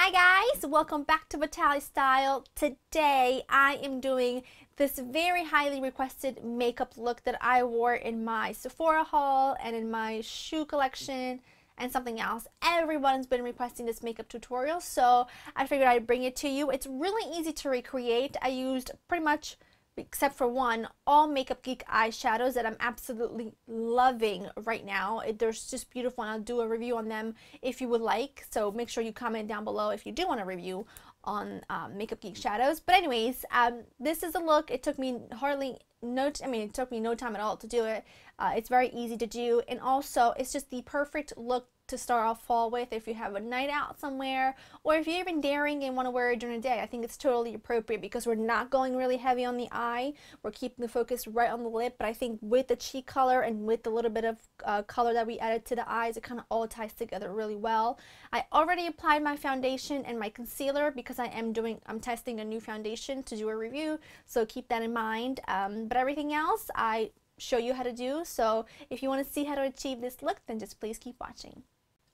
Hi guys, welcome back to Vitale Style. Today I am doing this very highly requested makeup look that I wore in my Sephora haul and in my shoe collection and something else. Everyone's been requesting this makeup tutorial, so I figured I'd bring it to you. It's really easy to recreate. I used pretty much, except for one, all Makeup Geek eyeshadows that I'm absolutely loving right now. They're just beautiful, and I'll do a review on them if you would like. So make sure you comment down below if you do want a review on Makeup Geek shadows. But anyways, this is the look. It took me it took me no time at all to do it. It's very easy to do, and also it's just the perfect look to start off fall with if you have a night out somewhere, or if you're even daring and want to wear it during the day. I think it's totally appropriate because we're not going really heavy on the eye. We're keeping the focus right on the lip, but I think with the cheek color and with the little bit of color that we added to the eyes, it kind of all ties together really well. I already applied my foundation and my concealer because I'm testing a new foundation to do a review, so keep that in mind. But everything else I show you how to do, so if you want to see how to achieve this look, then just please keep watching.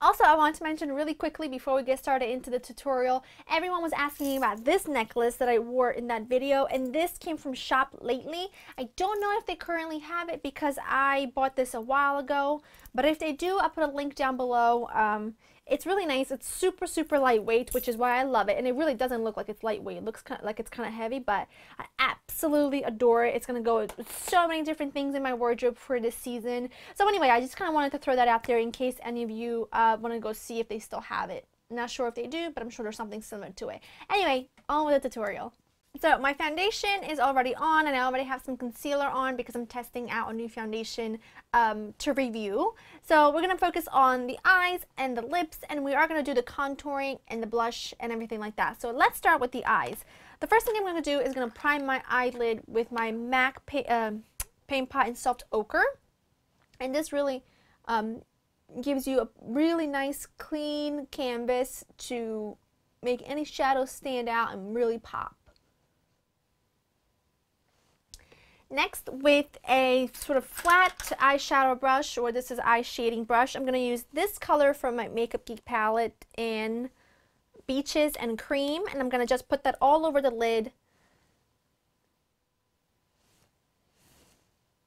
Also, I want to mention really quickly before we get started into the tutorial, everyone was asking me about this necklace that I wore in that video, and this came from Shop Lately. I don't know if they currently have it because I bought this a while ago, but if they do, I'll put a link down below. It's really nice. It's super lightweight, which is why I love it, and it really doesn't look like it's lightweight. It looks like it's kind of heavy, but I absolutely adore it. It's going to go with so many different things in my wardrobe for this season. So anyway, I just kind of wanted to throw that out there in case any of you want to go see if they still have it. Not sure if they do, but I'm sure there's something similar to it. Anyway, on with the tutorial. So my foundation is already on, and I already have some concealer on because I'm testing out a new foundation to review. So we're going to focus on the eyes and the lips, and we are going to do the contouring and the blush and everything like that. So let's start with the eyes. The first thing I'm going to do is going to prime my eyelid with my MAC Paint Pot in Soft Ochre. And this really gives you a really nice clean canvas to make any shadows stand out and really pop. Next, with a sort of flat eyeshadow brush, or this is eye shading brush, I'm going to use this color from my Makeup Geek palette in Beaches and Cream, and I'm going to just put that all over the lid.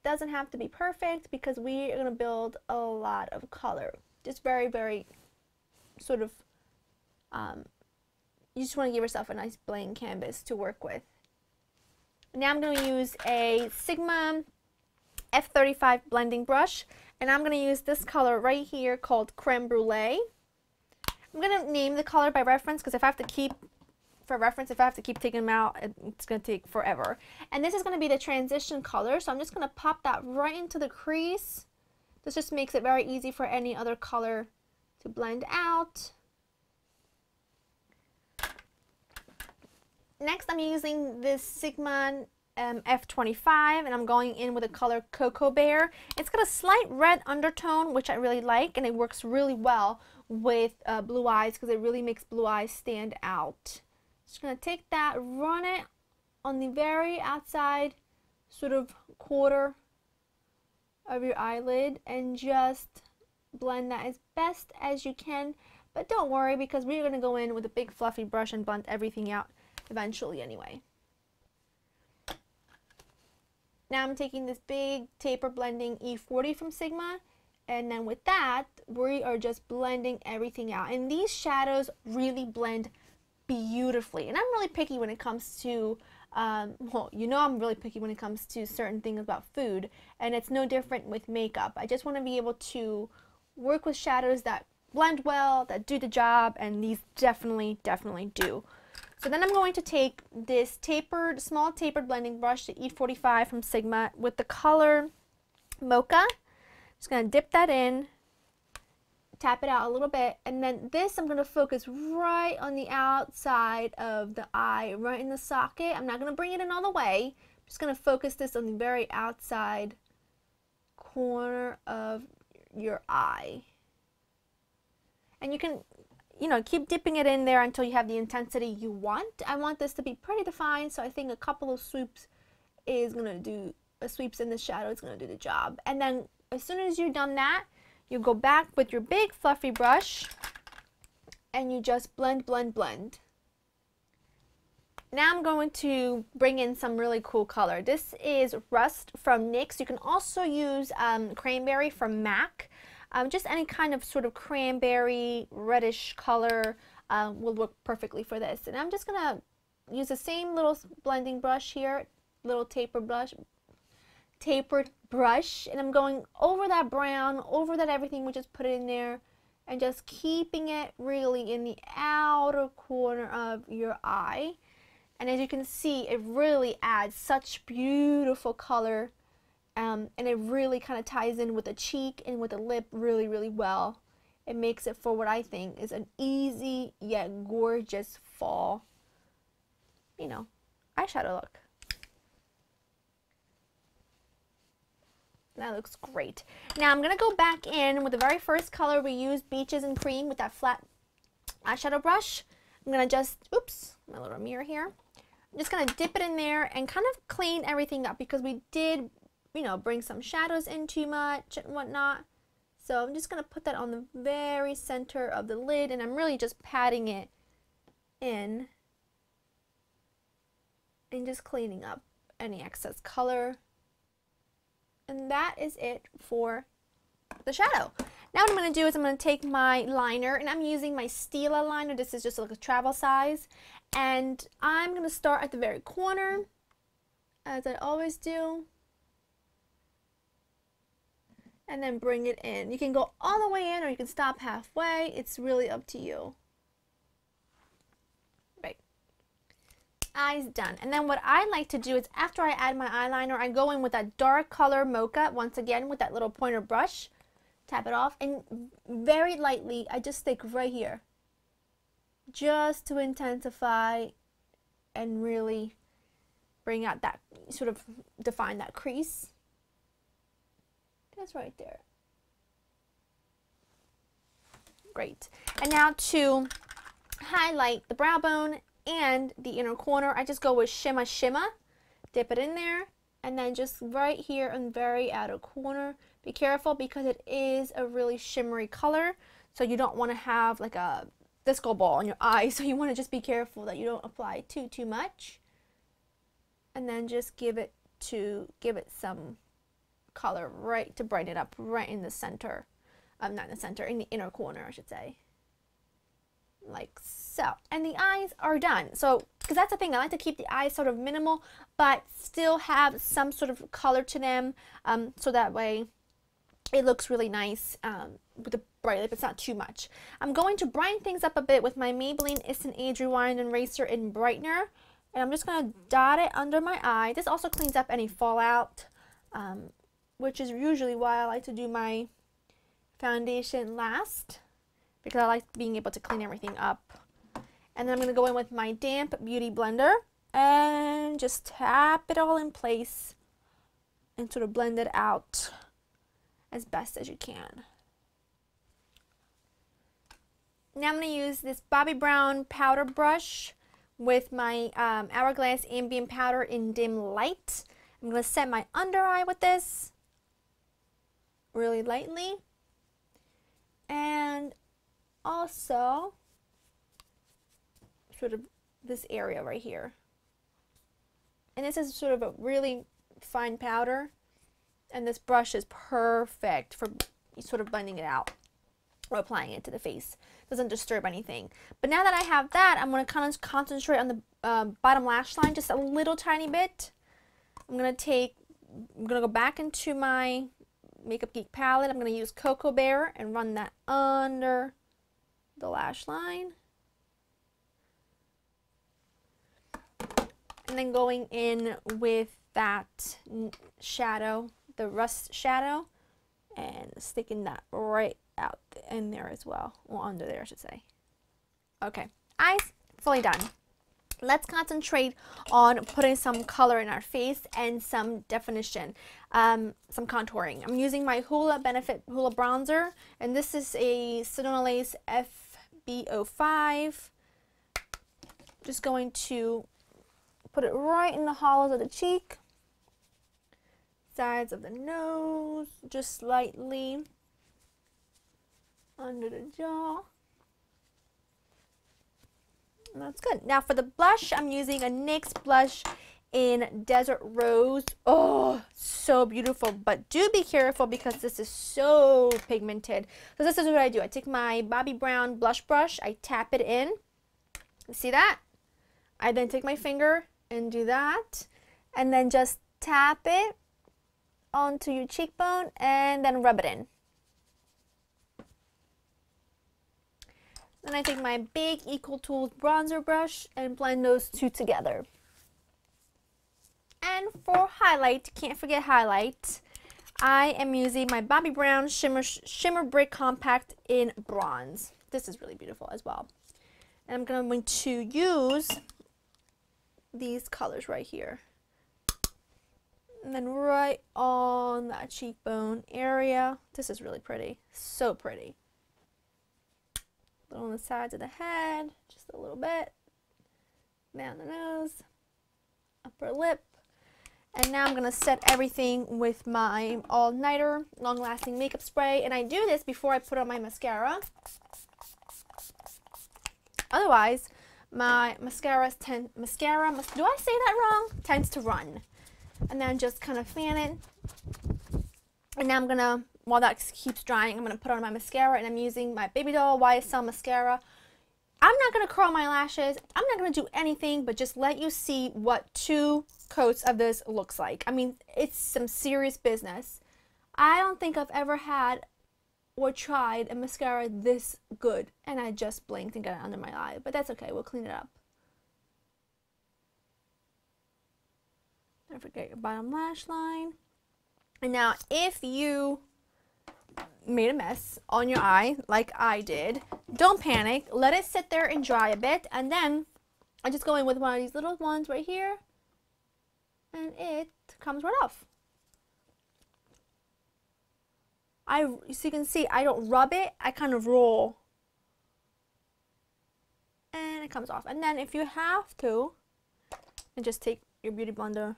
Doesn't have to be perfect because we are going to build a lot of color. Just very sort of, you just want to give yourself a nice blank canvas to work with. Now I'm going to use a Sigma F35 blending brush, and I'm going to use this color right here called Creme Brulee. I'm going to name the color by reference because if I have to keep taking them out, it's going to take forever. And this is going to be the transition color, so I'm just going to pop that right into the crease. This just makes it very easy for any other color to blend out. Next, I'm using this Sigma F25, and I'm going in with the color Cocoa Bear. It's got a slight red undertone, which I really like, and it works really well with blue eyes because it really makes blue eyes stand out. Just going to take that, run it on the very outside sort of quarter of your eyelid, and just blend that as best as you can. But don't worry, because we're going to go in with a big fluffy brush and blend everything out eventually anyway. Now I'm taking this big taper blending E40 from Sigma, and then with that we are just blending everything out, and these shadows really blend beautifully. And I'm really picky when it comes to well, you know, I'm really picky when it comes to certain things about food, and it's no different with makeup. I just want to be able to work with shadows that blend well, that do the job, and these definitely do. So then I'm going to take this small tapered blending brush, the E45 from Sigma, with the color Mocha. Just going to dip that in, tap it out a little bit, and then this I'm going to focus right on the outside of the eye, right in the socket. I'm not going to bring it in all the way. I'm just going to focus this on the very outside corner of your eye. And you can, you know, keep dipping it in there until you have the intensity you want. I want this to be pretty defined, so I think a couple of sweeps is going to do, sweeps in the shadow is going to do the job. And then as soon as you've done that, you go back with your big fluffy brush and you just blend, blend, blend. Now I'm going to bring in some really cool color. This is Rust from NYX. You can also use Cranberry from MAC. Just any kind of sort of cranberry reddish color will work perfectly for this. And I'm just going to use the same little blending brush here, little tapered brush, and I'm going over that brown, over that everything, we just put it in there, and just keeping it really in the outer corner of your eye. And as you can see, it really adds such beautiful color, and it really kind of ties in with the cheek and with the lip really, really well. It makes it for what I think is an easy yet gorgeous fall, you know, eyeshadow look. That looks great. Now I'm going to go back in with the very first color we used, Beaches and Cream, with that flat eyeshadow brush. I'm going to just, oops, my little mirror here. I'm just going to dip it in there and kind of clean everything up because we did, you know, bring some shadows in too much and whatnot. So I'm just going to put that on the very center of the lid, and I'm really just patting it in and just cleaning up any excess color. And that is it for the shadow. Now what I'm going to do is I'm going to take my liner, and I'm using my Stila liner. This is just like a travel size. And I'm going to start at the very corner, as I always do. And then bring it in. You can go all the way in, or you can stop halfway. It's really up to you. Right. Eyes done. And then what I like to do is after I add my eyeliner, I go in with that dark color mocha, once again with that little pointer brush. Tap it off, and very lightly, I just stick right here. Just to intensify and really bring out that, sort of define that crease. That's right there. Great. And now to highlight the brow bone and the inner corner, I just go with Shimma Shimma. Dip it in there, and then just right here in the very outer corner. Be careful because it is a really shimmery color, so you don't want to have like a disco ball in your eye, so you want to just be careful that you don't apply too much. And then just give it some color right to brighten it up right in the center. Not in the center, in the inner corner, I should say. Like so. And the eyes are done. So, because that's the thing, I like to keep the eyes sort of minimal, but still have some sort of color to them, so that way it looks really nice with the bright lip. It's not too much. I'm going to brighten things up a bit with my Maybelline Instant Age Rewind and Eraser in Brightener. And I'm just going to dot it under my eye. This also cleans up any fallout, which is usually why I like to do my foundation last, because I like being able to clean everything up. And then I'm going to go in with my damp beauty blender and just tap it all in place and sort of blend it out as best as you can. Now I'm going to use this Bobbi Brown powder brush with my Hourglass Ambient Powder in Dim Light. I'm going to set my under eye with this really lightly, and also sort of this area right here. And this is sort of a really fine powder, and this brush is perfect for sort of blending it out or applying it to the face. Doesn't disturb anything. But now that I have that, I'm going to kind of concentrate on the bottom lash line just a little tiny bit. I'm going to go back into my Makeup Geek palette. I'm going to use Cocoa Bear and run that under the lash line. And then going in with that shadow, the Rust shadow, and sticking that right out in there as well, or under there I should say. Okay, eyes fully done. Let's concentrate on putting some color in our face and some definition, some contouring. I'm using my Hoola Benefit Hoola Bronzer, and this is a Sedona Lace FB05. Just going to put it right in the hollows of the cheek, sides of the nose, just slightly under the jaw. That's good. Now for the blush, I'm using a NYX blush in Desert Rose. Oh, so beautiful, but do be careful because this is so pigmented. So this is what I do. I take my Bobbi Brown blush brush, I tap it in. See that? I then take my finger and do that, and then just tap it onto your cheekbone and then rub it in. Then I take my big Equal Tools bronzer brush and blend those two together. And for highlight, can't forget highlight, I am using my Bobbi Brown Shimmer Brick Compact in bronze. This is really beautiful as well. And I'm going to use these colors right here. And then right on that cheekbone area. This is really pretty. So pretty. On the sides of the head, just a little bit, down the nose, upper lip, and now I'm going to set everything with my all-nighter long-lasting makeup spray, and I do this before I put on my mascara. Otherwise, my mascara, do I say that wrong? Tends to run. And then just kind of fan it, and now I'm going to, while that keeps drying, I'm going to put on my mascara, and I'm using my Baby Doll YSL mascara. I'm not going to curl my lashes. I'm not going to do anything but just let you see what 2 coats of this looks like. I mean, it's some serious business. I don't think I've ever had or tried a mascara this good, and I just blinked and got it under my eye, but that's okay. We'll clean it up. Don't forget your bottom lash line. And now, if you made a mess on your eye like I did, don't panic. Let it sit there and dry a bit, and then I just go in with one of these little ones right here, and it comes right off. So you can see I don't rub it, I kind of roll, and it comes off. And then if you have to, and just take your beauty blender,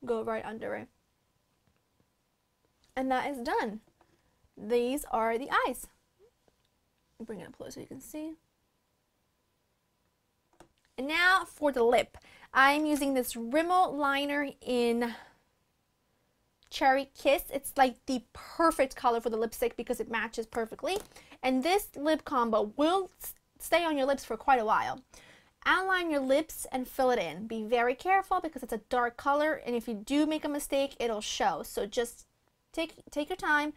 go right under it. And that is done. These are the eyes. Bring it up close so you can see. And now for the lip. I'm using this Rimmel liner in Cherry Kiss. It's like the perfect color for the lipstick because it matches perfectly. And this lip combo will stay on your lips for quite a while. Outline your lips and fill it in. Be very careful because it's a dark color, and if you do make a mistake, it'll show. So just take your time.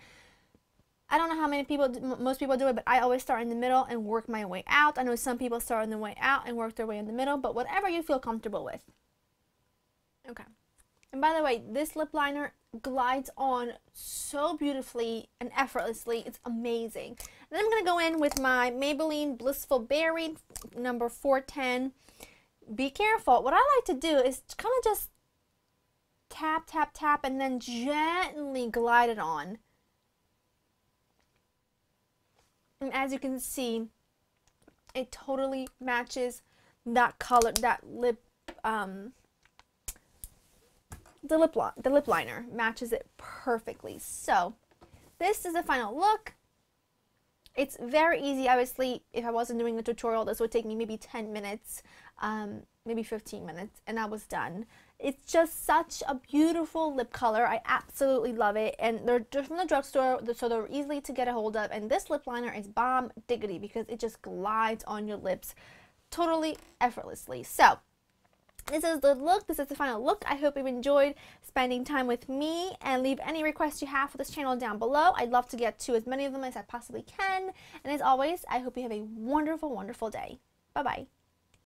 I don't know how many people, most people do it, but I always start in the middle and work my way out. I know some people start on the way out and work their way in the middle, but whatever you feel comfortable with. Okay. And by the way, this lip liner glides on so beautifully and effortlessly. It's amazing. And then I'm going to go in with my Maybelline Blissful Berry number 410. Be careful. What I like to do is kind of just tap, tap, tap, and then gently glide it on. And as you can see, it totally matches that color, that lip, the lip liner matches it perfectly. So this is the final look. It's very easy. Obviously, if I wasn't doing a tutorial, this would take me maybe 10 minutes, maybe 15 minutes, and I was done. It's just such a beautiful lip color. I absolutely love it, and they're just from the drugstore, so they're easily to get a hold of. And this lip liner is bomb diggity because it just glides on your lips totally effortlessly. So this is the look. This is the final look. I hope you've enjoyed spending time with me, and leave any requests you have for this channel down below. I'd love to get to as many of them as I possibly can. And as always, I hope you have a wonderful, wonderful day. Bye-bye.